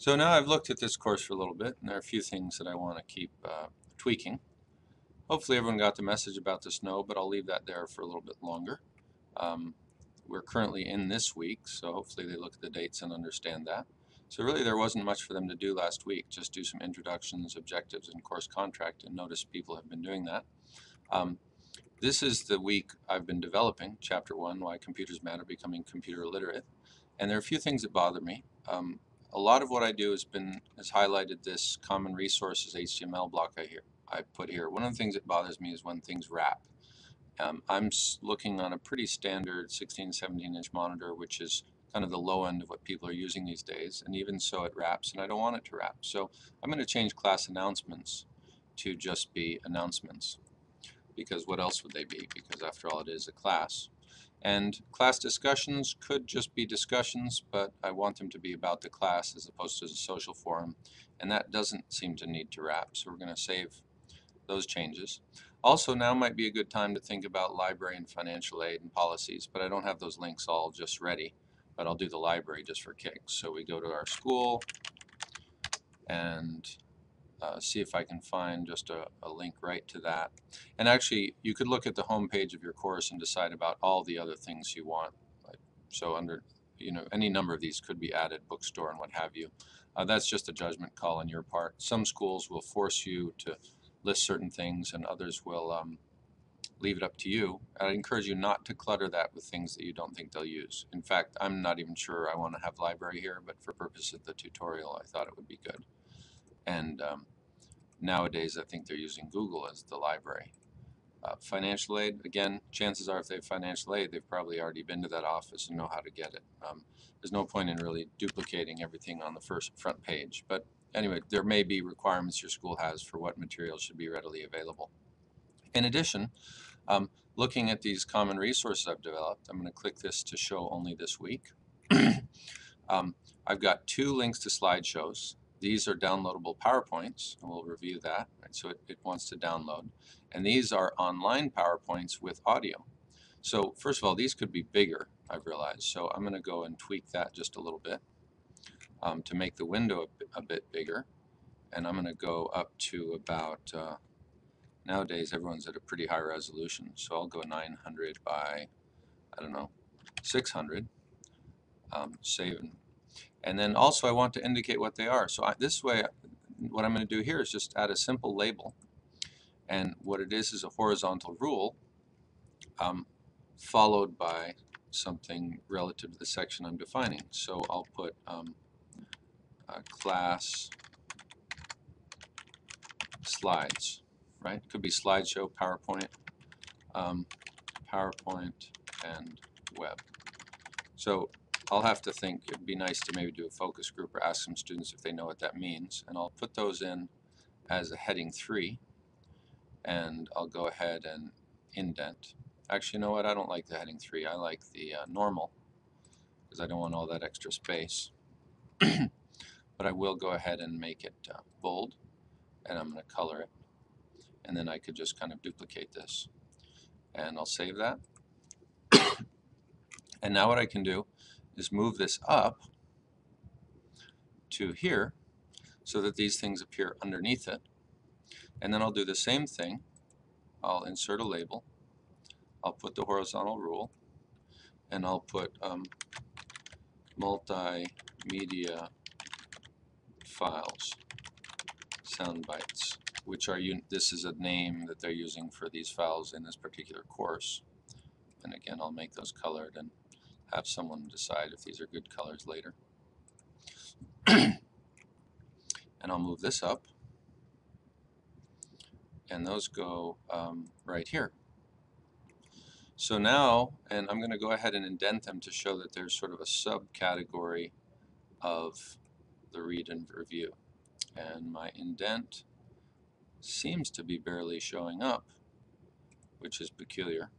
So now I've looked at this course for a little bit, and there are a few things that I want to keep tweaking. Hopefully everyone got the message about the snow, but I'll leave that there for a little bit longer. We're currently in this week, so hopefully they look at the dates and understand that. So really there wasn't much for them to do last week, just do some introductions, objectives, and course contract, and notice people have been doing that. This is the week I've been developing, Chapter 1, Why Computers Matter, Becoming Computer Literate. And there are a few things that bother me. A lot of what I do has highlighted this common resources HTML block I put here. One of the things that bothers me is when things wrap. I'm looking on a pretty standard 16, 17-inch monitor, which is kind of the low end of what people are using these days, and even so it wraps, and I don't want it to wrap. So I'm going to change class announcements to just be announcements, because what else would they be? Because after all, it is a class. And class discussions could just be discussions, but I want them to be about the class as opposed to a social forum, and that doesn't seem to need to wrap, so we're going to save those changes. Also, now might be a good time to think about library and financial aid and policies, but I don't have those links all just ready, but I'll do the library just for kicks. So we go to our school and see if I can find just a link right to that. And actually, you could look at the home page of your course and decide about all the other things you want. So under, any number of these could be added, bookstore and what have you. That's just a judgment call on your part. Some schools will force you to list certain things, and others will leave it up to you. I encourage you not to clutter that with things that you don't think they'll use. In fact, I'm not even sure I want to have library here, but for purposes of the tutorial, I thought it would be good. And nowadays, I think they're using Google as the library. Financial aid, again, chances are if they have financial aid, they've probably already been to that office and know how to get it. There's no point in really duplicating everything on the front page. But anyway, there may be requirements your school has for what materials should be readily available. In addition, looking at these common resources I've developed, I'm going to click this to show only this week. I've got 2 links to slideshows. These are downloadable PowerPoints, and we'll review that. Right, so it wants to download. And these are online PowerPoints with audio. So first of all, these could be bigger, I've realized. So I'm going to go and tweak that just a little bit to make the window a bit bigger. And I'm going to go up to about, nowadays everyone's at a pretty high resolution. So I'll go 900 by, I don't know, 600. Save. And then also I want to indicate what they are. So this way, what I'm going to do here is just add a simple label. And what it is a horizontal rule followed by something relative to the section I'm defining. So I'll put class slides, right? It could be slideshow, PowerPoint, PowerPoint, and web. So I'll have to think, it'd be nice to maybe do a focus group or ask some students if they know what that means. And I'll put those in as a heading 3. And I'll go ahead and indent. Actually, you know what? I don't like the heading 3. I like the normal, because I don't want all that extra space. But I will go ahead and make it bold, and I'm going to color it. And then I could just kind of duplicate this. And I'll save that. And now what I can do is move this up to here so that these things appear underneath it. And then I'll do the same thing. I'll insert a label. I'll put the horizontal rule, and I'll put multimedia files, sound bites, which are, this is a name that they're using for these files in this particular course. And again, I'll make those colored and have someone decide if these are good colors later. And I'll move this up, and those go right here. So now, and I'm going to go ahead and indent them to show that there's sort of a subcategory of the read and review. And my indent seems to be barely showing up, which is peculiar.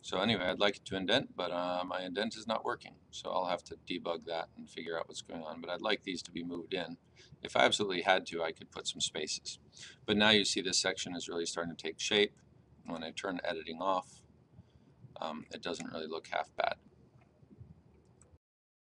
So anyway, I'd like it to indent, but my indent is not working. So I'll have to debug that and figure out what's going on. But I'd like these to be moved in. If I absolutely had to, I could put some spaces. But now you see this section is really starting to take shape. And when I turn editing off, it doesn't really look half bad.